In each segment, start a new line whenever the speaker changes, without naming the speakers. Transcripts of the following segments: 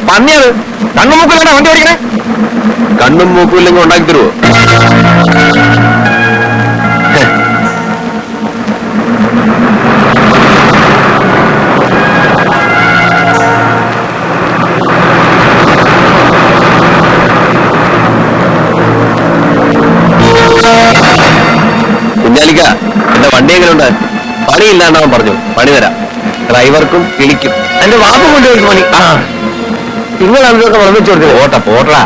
പന്നിയത് കണ്ണും മൂക്കിലാണ് വണ്ടി ഓടിക്കണേ. കണ്ണും മൂക്കും ഇല്ലെങ്കിൽ ഉണ്ടാക്കി തരുമോ? കുഞ്ഞാലിക്ക, എന്റെ വണ്ടി എങ്ങനെയുണ്ട്? പണിയില്ലാണ്ടവൻ പറഞ്ഞു പണി തരാം. ഡ്രൈവർക്കും കിളിക്കും. എന്റെ വാപ്പ കൊണ്ടുപോയി പണി. ആ, നിങ്ങളാണ് ഇതൊക്കെ വളർന്നിച്ചു കൊടുത്തത്. പോട്ടെ പോട്ടാ.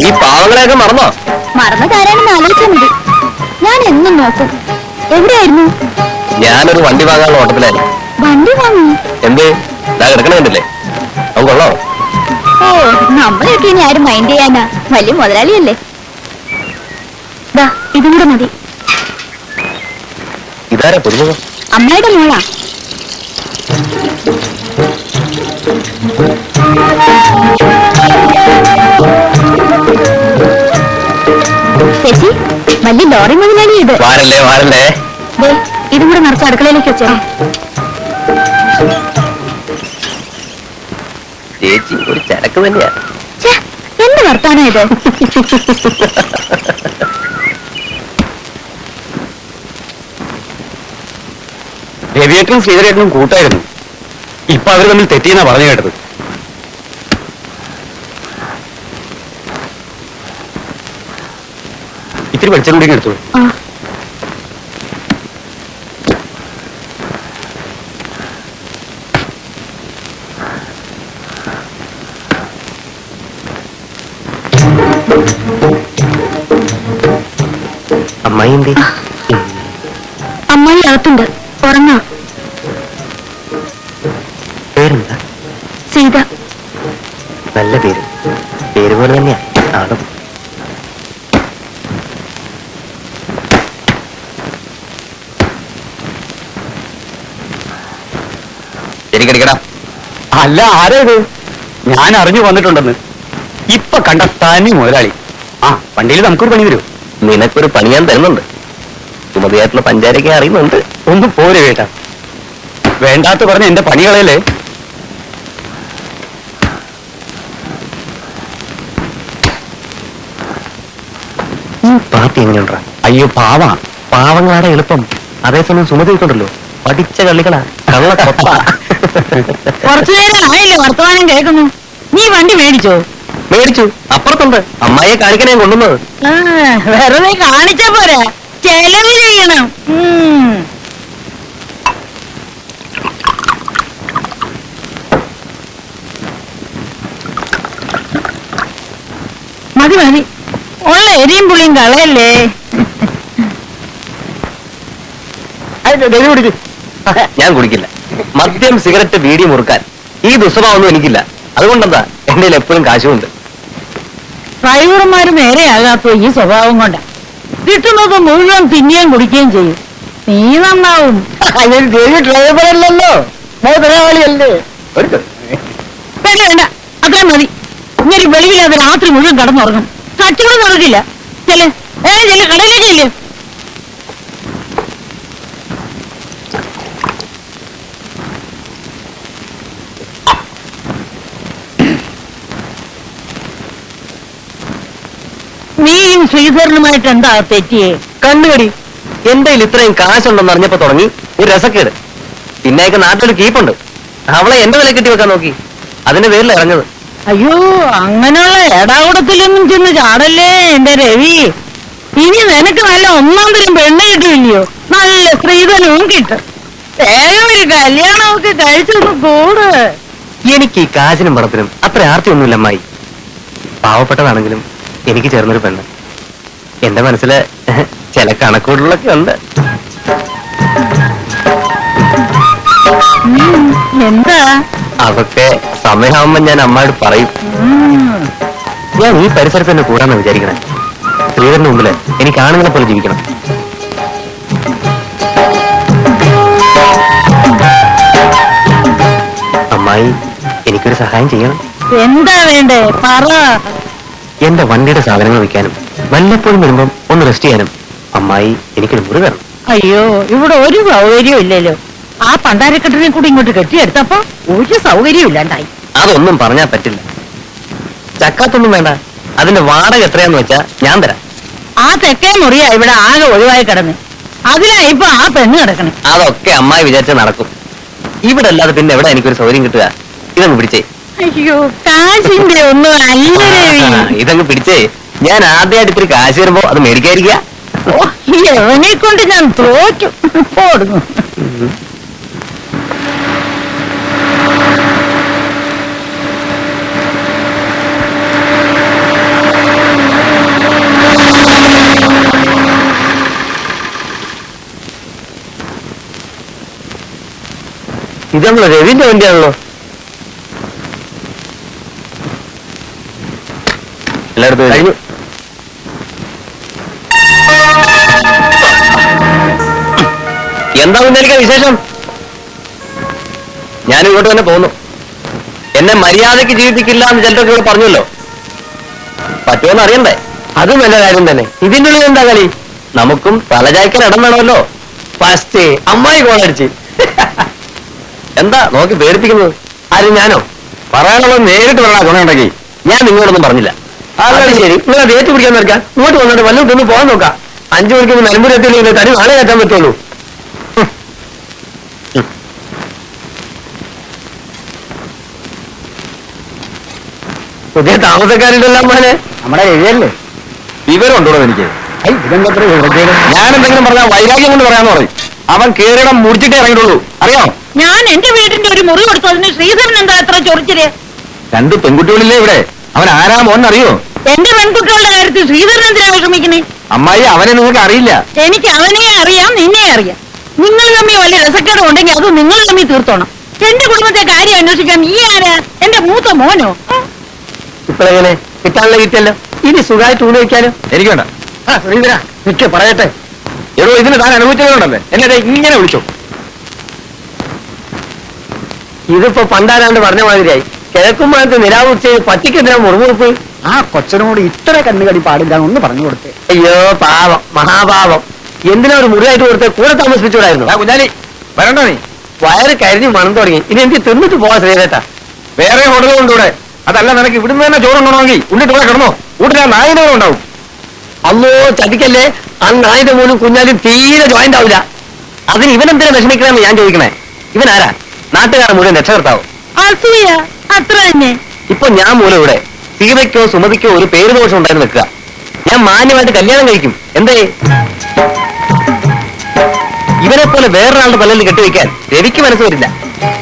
ഈ പാവങ്ങളെയൊക്കെ മറന്നോ?
മറന്ന കാര്യമാണെന്ന് ആലോചിച്ചാൽ മതി. ഞാൻ എന്നും നോക്കും. എവിടെയായിരുന്നു?
ഞാനൊരു വണ്ടി വാങ്ങാനുള്ള ഓട്ടത്തിലായിരുന്നു.
വണ്ടി വാങ്ങി?
എന്തേ? ഞാൻ കിടക്കണില്ലേ? അവൻ കൊള്ളോ?
ഓ, നമ്മളെയൊക്കെ ഇനി ആരും മൈൻഡ് ചെയ്യാനാ? വലിയ മുതലാളിയല്ലേ. ഇതും കൂടെ മതി.
ഇതാരാ പുതുമുഖം?
അമ്മയുടെ മോളാ. ചേച്ചി, വലിയ ലോറി മുതലാളി ഇത്.
വാരല്ലേ വാരല്ലേ.
ഇതും കൂടെ നിറച്ച് അടുക്കളയിലേക്ക് വെച്ചേ.
ചേച്ചി ഒരു ചരക്ക് തന്നെയാ.
എന്ത് വർത്താനോ ഇത്?
രവിയേട്ടനും ശ്രീധരേട്ടനും കൂട്ടായിരുന്നു. ഇപ്പൊ അവർ തമ്മിൽ തെറ്റിയെന്നാ പറഞ്ഞു കേട്ടത്. ഇത്തിരി വെളിച്ചം കൂടി എടുത്തു. അമ്മായി എന്തി?
അമ്മായി അകത്തുണ്ട്, ഉറങ്ങാ.
പേരെന്താ?
സീത.
നല്ല പേര്. പേര് പോലെ തന്നെയാ ആളും. ശരിക്കടിക്കടാ. അല്ല, ആരാ ഇത്? ഞാൻ അറിഞ്ഞു വന്നിട്ടുണ്ടെന്ന്. ഇപ്പൊ കണ്ട തനി മുതലാളി. ആ, വണ്ടിയിൽ നമുക്കൊരു പണി വരൂ. നിനക്കൊരു പണി ഞാൻ തരുന്നുണ്ട്. സുമതിയായിട്ടുള്ള പഞ്ചാരൊക്കെ അറിയുന്നുണ്ട്. ഒന്ന് പോരെ കേട്ടാ. വേണ്ടാത്ത പറഞ്ഞ എന്റെ പണികളല്ലേ. പാർട്ടി എങ്ങനെയുണ്ടാ? അയ്യോ, പാവങ്ങളാടെ എളുപ്പം. അതേസമയം സുമതിക്കുണ്ടല്ലോ, പഠിച്ച കളികളാ, കള്ള കൊപ്പ.
കുറച്ചു നേരം ആയില്ലേ വർത്തമാനം കേൾക്കുന്നു. നീ വണ്ടി മേടിച്ചോ?
മേടിച്ചു. അപ്പുറത്തുണ്ട്. അമ്മായിയെ കാണിക്കാൻ ഞാൻ കൊണ്ടുവന്നത്.
വെറുതെ കാണിച്ച പോരാ, ചെലവ് ചെയ്യണം. മതി മതി, ഉള്ള എരിയും പുളിയും കളയല്ലേ.
ഞാൻ കുടിക്കില്ല. മദ്യം, സിഗരറ്റ്, ബീഡി മുറുക്കാൻ ഈ ദുസ്വഭാവമൊന്നും എനിക്കില്ല. അതുകൊണ്ടെന്താ എന്റെ എപ്പോഴും കാശുമുണ്ട്.
ഡ്രൈവർമാര് നേരെയാകാത്ത ഈ സ്വഭാവം കൊണ്ടാ കിട്ടുന്നത് മുഴുവൻ തിന്നുകയും കുടിക്കുകയും ചെയ്യും. നീ നന്നാവും.
ഡ്രൈവറല്ലല്ലോ, മുതലാളിയല്ലേ.
വേണ്ട വേണ്ട, അത്രയും മതി. ഇങ്ങനെ വെളിവില്ലാതെ രാത്രി മുഴുവൻ കടന്നുറങ്ങും. കച്ചവടം നടക്കില്ല. ചെല്ല് കടയിലേക്ക് ചെല്ല്. നീയും ശ്രീധരനുമായിട്ട് എന്താ തെറ്റിയേ?
കണ്ണുകടി. എന്റെ ഇത്രയും കാശുണ്ടെന്ന് അറിഞ്ഞപ്പോ തുടങ്ങി ഒരു രസക്കേട്. പിന്നെയൊക്കെ നാട്ടിലൊരു കീപ്പുണ്ട്. അവളെ എന്റെ വില കെട്ടി വെക്കാൻ നോക്കി. അതിന്റെ പേരിൽ ഇറങ്ങത്.
അയ്യോ, അങ്ങനെയുള്ള എടാകൂടത്തിലൊന്നും ചെന്ന് ചാടല്ലേ എന്റെ രവി. ഇനി നിനക്ക് നല്ല ഒന്നാം തരം പെണ്ണ് കിട്ടില്ലയോ? നല്ല സ്ത്രീധനവും കിട്ടും. വേഗം ഒരു കല്യാണമൊക്കെ കഴിച്ചൊന്ന് കൂട്.
എനിക്ക് ഈ കാശിനും പണത്തിനും അത്ര ആർത്തിയൊന്നുമില്ല അമ്മായി. പാവപ്പെട്ടതാണെങ്കിലും എനിക്ക് ചേർന്നൊരു പെണ്ണ്. എന്റെ മനസ്സില് ചില കണക്കൂടുകളൊക്കെ ഉണ്ട്.
എന്താ?
അതൊക്കെ സമയമാകുമ്പോ ഞാൻ അമ്മയോട് പറയും. ഞാൻ ഈ പരിസരത്ത് തന്നെ കൂടാന്ന് വിചാരിക്കണേ. ശ്രീധരന്റെ മുമ്പില് എനിക്ക് ആണുങ്ങളെ പോലെ ജീവിക്കണം. അമ്മായി എനിക്കൊരു സഹായം ചെയ്യണം.
എന്താ വേണ്ടേ? പറ.
എന്റെ വണ്ടിയുടെ സാധനങ്ങൾ വയ്ക്കാനും വല്ലപ്പോഴും വരുമ്പം ഒന്ന് റെസ്റ്റ് ചെയ്യാനും അമ്മായി എനിക്കൊരു മുറി തരണം.
അയ്യോ, ഇവിടെ ഒരു സൗകര്യവും ഇല്ലല്ലോ. ആ പണ്ടാരക്കെട്ടിനെ കൂടി ഇങ്ങോട്ട് കെട്ടിയെടുത്തപ്പോ ഒരു സൗകര്യവും ഇല്ലാണ്ടായി.
അതൊന്നും പറഞ്ഞാൽ പറ്റില്ല. ചക്കാത്തൊന്നും വേണ്ട. അതിന്റെ വാടക എത്രയാന്ന് വെച്ചാ ഞാൻ തരാം.
ആ തെക്കേ മുറിയാ ഇവിടെ ആകെ ഒഴിവായി കിടന്ന്. അതിലാ ഇപ്പൊ ആ പെണ്ണ് കിടക്കണേ.
അതൊക്കെ അമ്മായി വിചാരിച്ച നടക്കും. ഇവിടെ അല്ലാതെ പിന്നെ എവിടെ എനിക്കൊരു സൗകര്യം കിട്ടുക? ഇതങ്ങ് പിടിച്ചേ.
അയ്യോ, കാശിന്റെ ഒന്നും അല്ല രവി.
ഇതങ്ങ് പിടിച്ചേ. ഞാൻ ആദ്യമായിട്ട് ഇത്തിരി കാശ് വരുമ്പോ അത് മേടിക്കാതിരിക്കുക.
എവനെ കൊണ്ട് ഞാൻ തോറ്റു. ഓടുന്നു.
ഇത് നമ്മളെ രവിന്റെ വണ്ടിയാണല്ലോ. എല്ലായിടത്തും കഴിഞ്ഞു. എന്താ കുഞ്ഞാലിക്ക വിശേഷം? ഞാൻ ഇങ്ങോട്ട് തന്നെ പോന്നു. എന്നെ മര്യാദയ്ക്ക് ജീവിപ്പിക്കില്ല എന്ന് ചിലരൊക്കെ ഇവിടെ പറഞ്ഞല്ലോ. പറ്റുമെന്ന് അറിയണ്ടേ? അതും നല്ല കാര്യം തന്നെ. ഇതിന്റെ ഉള്ളിൽ എന്താ കളി? നമുക്കും തലചായ്ക്കാൻ ഇടം വേണമല്ലോ. ഫസ്റ്റ് അമ്മായി കോളടിച്ച്. എന്താ നോക്കി പേടിപ്പിക്കുന്നത്? ആരും ഞാനോ? പറയാനുള്ളത് നേരിട്ട് പറയാ. ഗുണമുണ്ടെങ്കിൽ ഞാൻ നിങ്ങളൊന്നും പറഞ്ഞില്ല. അതാണ് ശരി. നിങ്ങൾ അത് ഏറ്റു പിടിക്കാൻ നിൽക്കാം. ഇങ്ങോട്ട് വന്നിട്ട് വല്ലതും പോകാൻ നോക്കാം. 5 മണിക്ക് നിലമ്പൂർ എത്തിയില്ലെങ്കിൽ തനി നാളെ കയറ്റാൻ പറ്റുള്ളൂ. പുതിയ താമസക്കാരുണ്ടെല്ലാം പോലെ നമ്മുടെ എഴുതല്ലേ. വിവരം ഉണ്ടോ എനിക്ക്? ഞാൻ എന്തെങ്കിലും പറഞ്ഞാൽ വൈരാഗ്യം കൊണ്ട് പറയാന്ന് പറയും. അവൻ കേറിടം മുടിച്ചിട്ടേ ഇറങ്ങിയിട്ടുള്ളൂ. അറിയാം.
ഞാൻ എന്റെ വീടിന്റെ ഒരു മുറി കൊടുത്തതിന് ശ്രീധരൻ എന്താ അത്ര ചൊറിച്ചില്?
2 പെൺകുട്ടികളില്ലേ ഇവിടെ? അവൻ ആരാ മോൻ അറിയോ?
എന്റെ പെൺകുട്ടികളുടെ കാര്യത്തിൽ ശ്രീധരൻ എന്തിനാ വിഷമിക്കണേ?
അമ്മായി, അവനെ നിങ്ങൾക്ക് അറിയില്ല.
എനിക്ക് അവനെ അറിയാം, നിന്നെ അറിയാം. നിങ്ങൾ തമ്മിൽ വലിയ രസക്കേടം ഉണ്ടെങ്കിൽ അത് നിങ്ങൾ തമ്മിൽ തീർത്തോണം. എന്റെ കുടുംബത്തെ കാര്യം അന്വേഷിക്കാൻ ഈ ആരാ? എന്റെ മൂത്ത മോനോ?
ഇപ്പോഴെങ്ങനെ കിട്ടാനുള്ള കിട്ടിയല്ലോ. ഇനി സുഖമായിട്ട് ഊണ് വയ്ക്കാലോ. എനിക്ക് വേണ്ട. ശ്രീധര നിക്ക് പറയട്ടെ. എടോ, ഇതിന് താൻ അനുഭവിച്ചതുകൊണ്ടല്ലേ എന്നെ ഇങ്ങനെ വിളിച്ചു. ഇതിപ്പോ പണ്ടാരാണ്ട് പറഞ്ഞ മാതിരിയായി. കിഴക്കുമ്പോഴത്തെ നിലാവുച്ച പറ്റിക്കെന്തിനാ മുറുമുറുപ്പ്?
ആ കൊച്ചനോട് ഇത്ര കണ്ണുകടി പാടില്ല ഒന്ന് പറഞ്ഞു കൊടുത്തേ.
അയ്യോ പാവം, മഹാപാവം. എന്തിനാ ഒരു മുറിയായിട്ട് കൊടുത്ത് കൂടെ താമസിപ്പിച്ചൂടായിരുന്നു? കുഞ്ഞാലി വരണ്ടോ? നീ വയറ് കരിഞ്ഞ് മണം തുടങ്ങി. ഇനി എനിക്ക് തിന്നിട്ട് പോവാ ശ്രീരേട്ടാ. വേറെ ഹോട്ടലുണ്ട് ഇവിടെ. അതല്ല, നിനക്ക് ഇവിടുന്ന് തന്നെ ചോറുണ്ടോണമെങ്കിൽ ഉള്ളിട്ട് ഇവിടെ കിടന്നോ. വീട്ടിൽ ആ നായിന്റെ ഉണ്ടാവും. അല്ലോ ചതിക്കല്ലേ. ആ നായിന്റെ പോലും കുഞ്ഞാലും തീരെ ജോയിന്റ് ആവില്ല. അതിന് ഇവനെന്തിനാ വിഷമിക്കണമെന്ന് ഞാൻ ചോദിക്കണേ. ഇവനാരാ? നാട്ടുകാരെ മുഴുവൻ രക്ഷകർത്താവും.
അസൂയ അത്ര തന്നെ.
ഇപ്പൊ ഞാൻ മൂലം ഇവിടെ സീതയ്ക്കോ സുമതിക്കോ ഒരു പേര് ദോഷം ഉണ്ടായിരുന്നു നിൽക്കുക. ഞാൻ മാന്യമായിട്ട് കല്യാണം കഴിക്കും. എന്തേ? ഇവനെ പോലെ വേറൊരാളുടെ പല്ലിൽ കെട്ടിവെക്കാൻ രവിക്ക് മനസ്സ് വരില്ല.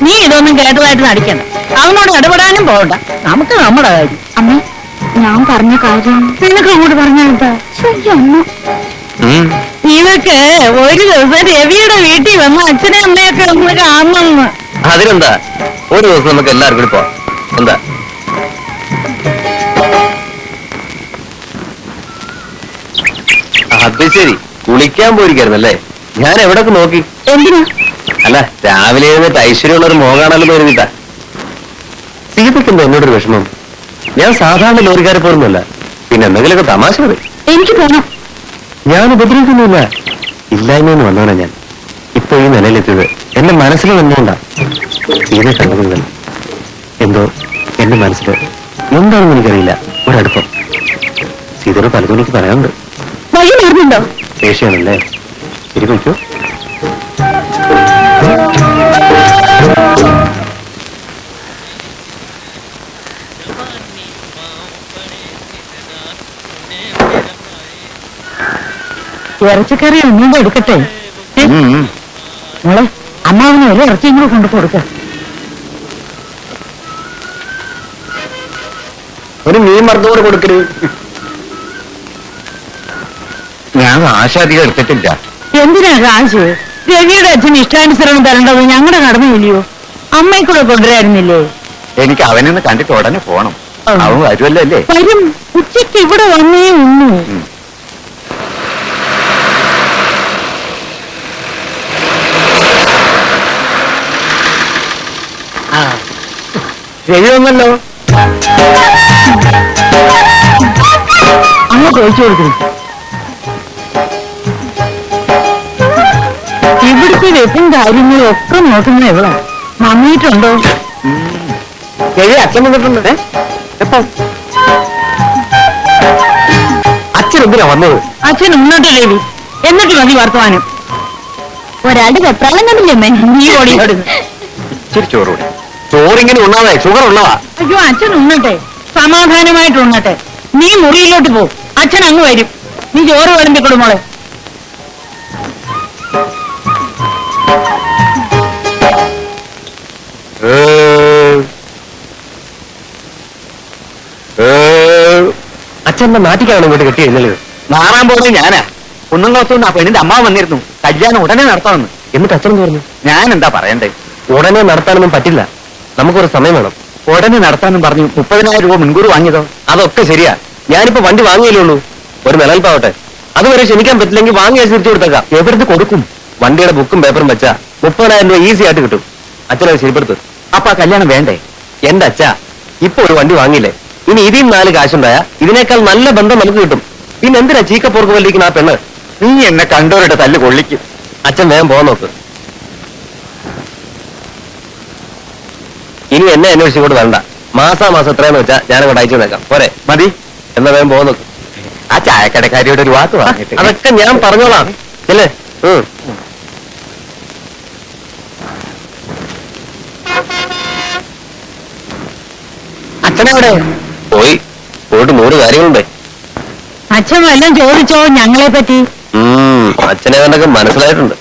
നീ ഇതൊന്നും കേട്ടതായിട്ട് നടിക്കണ്ട. അവനോട് ഇടപെടാനും പോകണ്ട. നമുക്ക് നമ്മുടെ കാര്യം.
അമ്മ, ഞാൻ പറഞ്ഞ കാര്യം
നിനക്ക് അങ്ങോട്ട് പറഞ്ഞാ ഇവക്ക് ഒരു ദിവസം രവിയുടെ വീട്ടിൽ വന്ന് അച്ഛനെ അമ്മയൊക്കെ ഒന്ന് കാണണമെന്ന്.
അതിനെന്താ, ഒരു ദിവസം നമുക്ക് എല്ലാവർക്കും കൂടി പോവാം. എന്താ? അത് ശരി, കുളിക്കാൻ പോയിരിക്കായിരുന്നല്ലേ? ഞാൻ എവിടൊക്കെ നോക്കി.
എന്തിനാ?
അല്ല, രാവിലെ എഴുന്നേറ്റ് ഐശ്വര്യമുള്ള ഒരു മോകാണല്ലോ എഴുതിട്ടാ. സീതയ്ക്കെന്താ എന്നോടൊരു വിഷമം? ഞാൻ സാധാരണ ലോറിക്കാരെ പോലൊന്നുമല്ല. പിന്നെ എന്തെങ്കിലുമൊക്കെ തമാശ പറയും.
എനിക്ക് പോണം.
ഞാൻ ഉപദ്രവിക്കുന്നില്ല. ഇല്ലായ്മയെന്ന് വന്നവനാ ഞാൻ. ഇപ്പൊ ഈ നിലയിലെത്തിയത് എന്റെ മനസ്സിൽ വന്നുകൊണ്ടാ. സീതയെ കണ്ടത് എന്തോ എന്റെ മനസ്സിൽ എന്താണെന്ന് എനിക്കറിയില്ല, ഒരടുപ്പം. സീതയുടെ പലതും എനിക്ക് പറയാനുണ്ട്.
വഴി മാറുന്നുണ്ടോ?
ശേഷിയാണല്ലേ. ശരി, പോയിക്കോ.
ഇറച്ചിക്കറി ഒന്നും എടുക്കട്ടെ. മോളെ, അമ്മാവിന് ഒരു ഇറച്ചിയും കൂടെ കൊണ്ടു കൊടുക്ക.
ഒരു മീൻ മറുത്തോട് കൊടുക്കരുത്. ഞാൻ ആശാധികം എടുത്തിട്ടില്ല.
എന്തിനാ കാശ്? രവിയുടെ അച്ഛന് ഇഷ്ടാനുസരണം തരേണ്ടത് ഞങ്ങളുടെ കടമയില്ലയോ? അമ്മയെ കൂടെ കൊണ്ടുവരായിരുന്നില്ലേ?
എനിക്ക് അവനൊന്ന് കണ്ടിട്ട് ഉടനെ പോണം.
ആ.
അവൻ വരുമല്ലോ അല്ലേ?
വരും. ഉച്ചയ്ക്ക് ഇവിടെ വന്നേ ഉള്ളൂ.
ശരിയൊന്നല്ലോ.
അമ്മ ചോദിച്ചു കൊടുക്കുന്നു. ഇവിടുത്തെ വെപ്പും കാര്യങ്ങളും ഒക്കെ നോക്കുന്ന എവിടെ നന്നിട്ടുണ്ടോ?
ശരി, അച്ഛൻ വന്നിട്ടുണ്ട്. എപ്പോ? അച്ഛൻ എന്തിനാ വന്നത്?
അച്ഛൻ ഉന്നോട്ട് ദേവി എന്നിട്ട് മതി വർത്തമാനം.
ഒരാളുടെ വെപ്രാളം കണ്ടില്ലേ അമ്മേ?
നീ ഓടി
ഇച്ചിരി ചോറ് ചോറിങ്ങനെ ഉണ്ണാതെ ഷുഗർ ഉള്ളതാ.
അയ്യോ, അച്ഛൻ ഉണ്ണട്ടെ, സമാധാനമായിട്ട് ഉണ്ണട്ടെ. നീ മുറിയിലോട്ട് പോ, അച്ഛൻ അങ്ങ് വരും. നീ ചോറ് വിളമ്പിക്കൊടു മോളെ.
അച്ഛൻ നാട്ടിക്കാണ് ഇങ്ങോട്ട് കെട്ടി എഴുന്നള്ളത്. മാറാൻ പോകുന്നത് ഞാനാ. ഒന്നും ദിവസവും ആ പെണ്ണിന്റെ അമ്മ വന്നിരുന്നു, കല്യാണം ഉടനെ നടത്താമെന്ന്. എന്നിട്ട് അച്ഛൻ പറഞ്ഞു. ഞാൻ എന്താ പറയണ്ടേ? ഉടനെ നടത്താനൊന്നും പറ്റില്ല, നമുക്കൊരു സമയം വേണം. ഉടനെ നടത്താനും പറഞ്ഞു 30,000 രൂപ മുൻകൂർ വാങ്ങിയതോ? അതൊക്കെ ശരിയാ, ഞാനിപ്പോ വണ്ടി വാങ്ങിയല്ലേ ഉള്ളൂ. ഒരു നിലനിൽപ്പാവട്ടെ, അതുവരെ ക്ഷമിക്കാൻ പറ്റില്ലെങ്കിൽ വാങ്ങി തിരിച്ചു കൊടുത്തേക്കാം. എവിടുന്ന് കൊടുക്കും? വണ്ടിയുടെ ബുക്കും പേപ്പറും വെച്ചാ 30,000 രൂപ ഈസി ആയിട്ട് കിട്ടും. അച്ഛനത് ശരിപ്പെടുത്തു. അപ്പൊ ആ കല്യാണം വേണ്ടേ? എന്റെ അച്ഛാ, ഇപ്പൊ ഒരു വണ്ടി വാങ്ങിയില്ലേ, ഇനി ഇതിൽ 4 കാശുണ്ടായാ ഇതിനേക്കാൾ നല്ല ബന്ധം നമുക്ക് കിട്ടും. പിന്നെ എന്തിനാ ചീക്കപ്പോർക്ക് വല്ലിക്കുന്ന ആ പെണ്ണ്? നീ എന്നെ കണ്ടവരുടെ തല്ല് കൊള്ളിക്കും. അച്ഛൻ വേഗം പോകാൻ നോക്ക്. ഇനി എന്നെ അന്വേഷിച്ചുകൊണ്ട് വേണ്ട. മാസാമാസം എത്രയെന്ന് വെച്ചാ ഞാനങ്ങോട്ട് അയച്ചു നേക്കാം. പോരെ? മതി. എന്നാ വേഗം പോകാൻ നോക്ക്. ആ ചായക്കടക്കാരിയോട് ഒരു വാക്ക് വാങ്ങിട്ട്. അതൊക്കെ ഞാൻ പറഞ്ഞോളാം. അല്ലേ?
അച്ഛനെവിടെ?
പോയിട്ട് 100 കാര്യങ്ങളുണ്ട്.
അച്ഛൻ വല്ലതും ചോദിച്ചോ ഞങ്ങളെ പറ്റി?
അച്ഛനെ കണ്ടൊക്കെ മനസ്സിലായിട്ടുണ്ട്.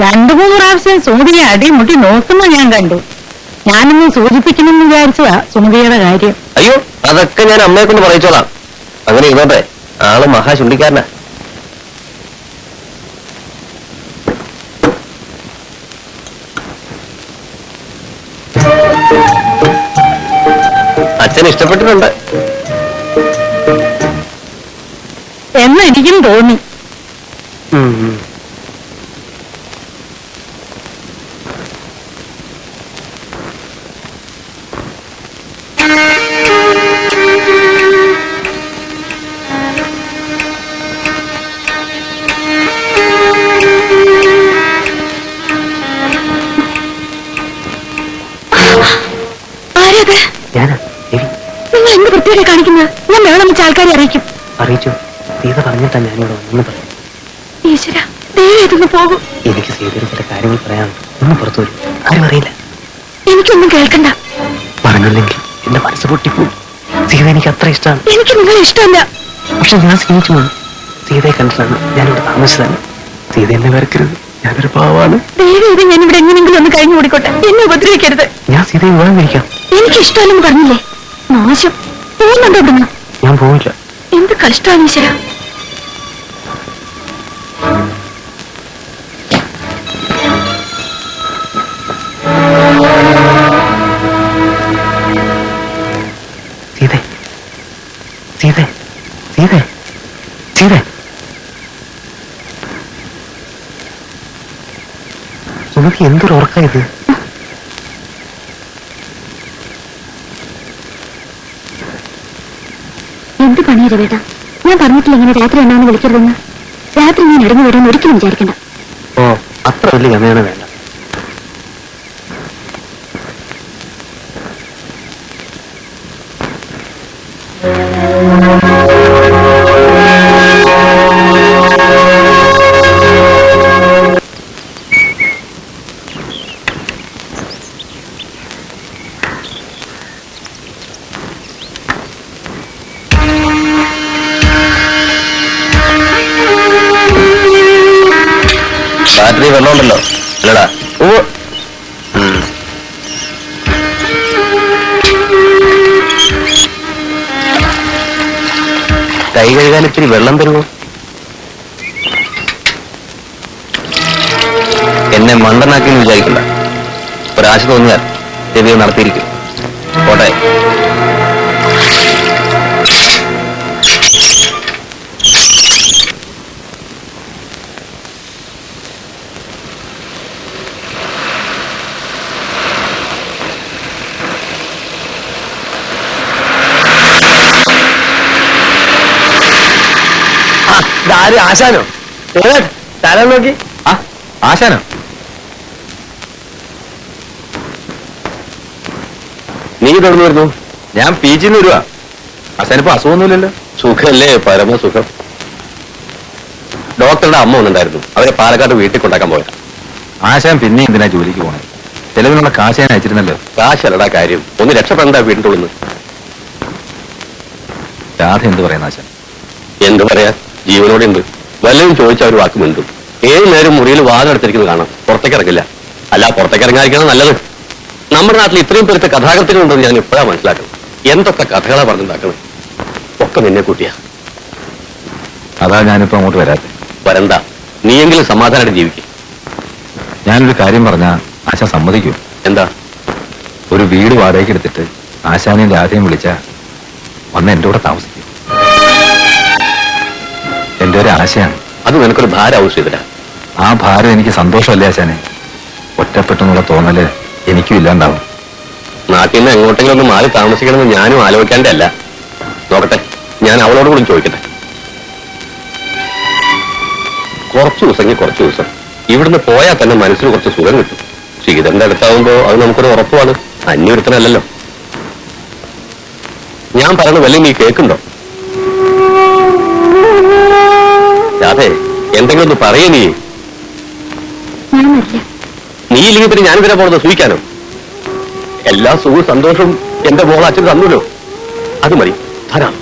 2-3 പ്രാവശ്യം സുമതിയെ അടിമുട്ടി നോക്കുന്ന ഞാൻ കണ്ടു. ഞാനൊന്ന് സൂചിപ്പിക്കണമെന്ന് വിചാരിച്ചതാ സുമതിയുടെ കാര്യം.
അയ്യോ, അതൊക്കെ ഞാൻ അമ്മയെ കൊണ്ട് പറയിച്ചോളാം. അങ്ങനെ ഇരുന്നോട്ടെ, ആള് മഹാശുണ്ടിക്കാരനാ. അച്ഛൻ ഇഷ്ടപ്പെട്ടിട്ടുണ്ട്
എന്ന് എനിക്കും തോന്നി. നിങ്ങൾ എന്ത് പ്രത്യേകം കാണിക്കുന്നത്? ഞാൻ വേണം വെച്ച ആൾക്കാരെ അറിയിക്കും.
അറിയിച്ചു. സീത പറഞ്ഞിട്ടാ ഞാനിവിടെ വന്നെന്ന് പറയും.
ഈശ്വര, ദൈവം ഇതൊന്ന് പോകും.
എനിക്ക് സീതയുടെ ചില കാര്യങ്ങൾ പറയാനുണ്ട്. ഒന്ന് പുറത്തു വരും, ആരും അറിയില്ല.
എനിക്കൊന്നും കേൾക്കണ്ട.
പറഞ്ഞില്ലെങ്കിൽ എന്റെ മനസ്സ് പൊട്ടിപ്പോവും. സീത എനിക്ക് അത്ര ഇഷ്ടമാണ്.
എനിക്ക് നിങ്ങളെ ഇഷ്ടമല്ല.
പക്ഷെ ഞാൻ സ്നേഹിച്ചു പോയി. സീതയെ കണ്ടിട്ടാണ് ഞാനിവിടെ താമസിച്ചതാണ്. സീത എന്നെ വരക്കരുത്, ഞാനൊരു പാവാണ്.
ദൈവം ഇത് ഞാൻ ഇവിടെ എങ്ങനെയെങ്കിലും ഒന്ന് കഴിഞ്ഞു കൂടിക്കോട്ടെ. എന്നെ ഉപദ്രവിക്കരുത്.
ഞാൻ സീതയെ വിവാഹം കഴിക്കാം.
എനിക്ക് ഇഷ്ടമല്ലെന്ന് പറഞ്ഞില്ലേ? നാശം. പോകുന്നുണ്ടോ ഇവിടുന്ന്?
ഞാൻ പോവില്ല.
എന്ത് കഷ്ടമാണ് ഈശ്വര.
സീതേ, സീതേ, സീതേ, സീതേ. സുമതി എന്തൊരു ഉറക്കം ഇത്?
എന്ത് പണിയാ രവേട്ട? ഞാൻ പറഞ്ഞിട്ടില്ല ഇങ്ങനെ രാത്രി എന്നാന്ന് വിളിക്കരുതെന്ന്. രാത്രി ഞാൻ ഇറങ്ങി വരാൻ ഒരിക്കലും വിചാരിക്കണ്ട.
ഓ, അത്ര വലിയ ഗമയാണ് വേണ്ട. ബാറ്ററി വെള്ളമുണ്ടല്ലോ അല്ലടാ? കൈ കഴുകാൻ ഇത്തിരി വെള്ളം തരുമോ? എന്നെ മണ്ടനാക്കി വിചാരിക്കണ്ട. ഒരാശ തോന്നിയാൽ രവി നടത്തിയിരിക്കും. പോട്ടെ.
ഇതാരും ആശാനോ? തല നോക്കി.
ആ ആശാനോ? നീ തുടർന്ന് വരുന്നു? ഞാൻ പി ജിന്ന് വരുവാ. ആശാനിപ്പോ അസുഖമൊന്നുമില്ലല്ലോ? സുഖല്ലേ, പരമസുഖം. ഡോക്ടറുടെ അമ്മ ഒന്നുണ്ടായിരുന്നു, അവരെ പാലക്കാട് വീട്ടിൽ കൊണ്ടാക്കാൻ പോയത്.
ആശാൻ പിന്നെ എന്തിനാ ജോലിക്ക് പോണേ? ചെലവിനുള്ള കാശ് ഞാൻ അയച്ചിരുന്നല്ലോ.
കാശല്ലടാ കാര്യം, ഒന്ന് രക്ഷപ്പെടണ്ട വീട്ടിൻ്റെ ഉള്ളിൽ.
രാധ എന്ത് പറയുന്ന ആശാൻ?
എന്ത് പറയാ, ജീവനോടെ ഉണ്ട്. വല്ലതും ചോദിച്ചാൽ ഒരു വാക്ക് മിണ്ടും. ഏത് നേരം മുറിയിൽ വാതെടുത്തിരിക്കുന്നത് കാണാം, പുറത്തേക്ക് ഇറങ്ങില്ല. അല്ല, പുറത്തേക്ക് ഇറങ്ങാതിരിക്കണം നല്ലത്. നമ്മുടെ നാട്ടിൽ ഇത്രയും പേർക്ക് കഥാകൃത്തുകളുണ്ടെന്ന് ഞാൻ ഇപ്പോഴാണ് മനസ്സിലാക്കണം. എന്തൊക്കെ കഥകളാ പറഞ്ഞുണ്ടാക്കണം. ഒക്കെ നിന്നെ കൂട്ടിയാ.
അതാ ഞാനിപ്പോ അങ്ങോട്ട് വരാത്തെ.
വരണ്ട, നീയെങ്കിലും സമാധാനമായിട്ട് ജീവിക്കും.
ഞാനൊരു കാര്യം പറഞ്ഞാ ആശാൻ സമ്മതിക്കൂ?
എന്താ?
ഒരു വീട് വാടകയ്ക്ക് എടുത്തിട്ട് ആശാനെയും രാധയും വിളിച്ച വന്ന് എന്റെ കൂടെ താമസിക്കും. എന്റെ ഒരു ആശയാണ്.
അത് നിനക്കൊരു ഭാരമാവും ശ്രീധര.
ആ ഭാരം എനിക്ക് സന്തോഷമല്ലേ ആശാനെ? ഒറ്റപ്പെട്ടെന്നുള്ള തോന്നല് എനിക്കും ഇല്ലാണ്ടാവും.
നാട്ടിൽ നിന്ന് എങ്ങോട്ടെങ്കിലും ഒന്ന് മാറി താമസിക്കണമെന്ന് ഞാനും ആലോചിക്കേണ്ടതല്ല. നോക്കട്ടെ, ഞാൻ അവളോട് കൂടി ചോദിക്കട്ടെ. കുറച്ചു ദിവസം ഇവിടുന്ന് പോയാൽ തന്നെ മനസ്സിന് കുറച്ച് സുഖം കിട്ടും. ശ്രീധരന്റെ അടുത്താവുമ്പോ അത് നമുക്കൊരു ഉറപ്പുമാണ്. അന്യൊരുത്തനല്ലല്ലോ. ഞാൻ പറയണ വല്ല നീ കേൾക്കുണ്ടോ? അതെ, എന്തെങ്കിലും ഒന്ന് പറയേ നീ.
ഞാൻ വരില്ല.
നീ ഇല്ലെങ്കിൽ പിന്നെ ഞാനിതിനെ പോണത് സൂഹിക്കാനോ? എല്ലാ സുഖവും സന്തോഷവും എന്റെ മോൾ അച്ഛൻ തന്നല്ലോ, അത് മതി, ധാരാളം.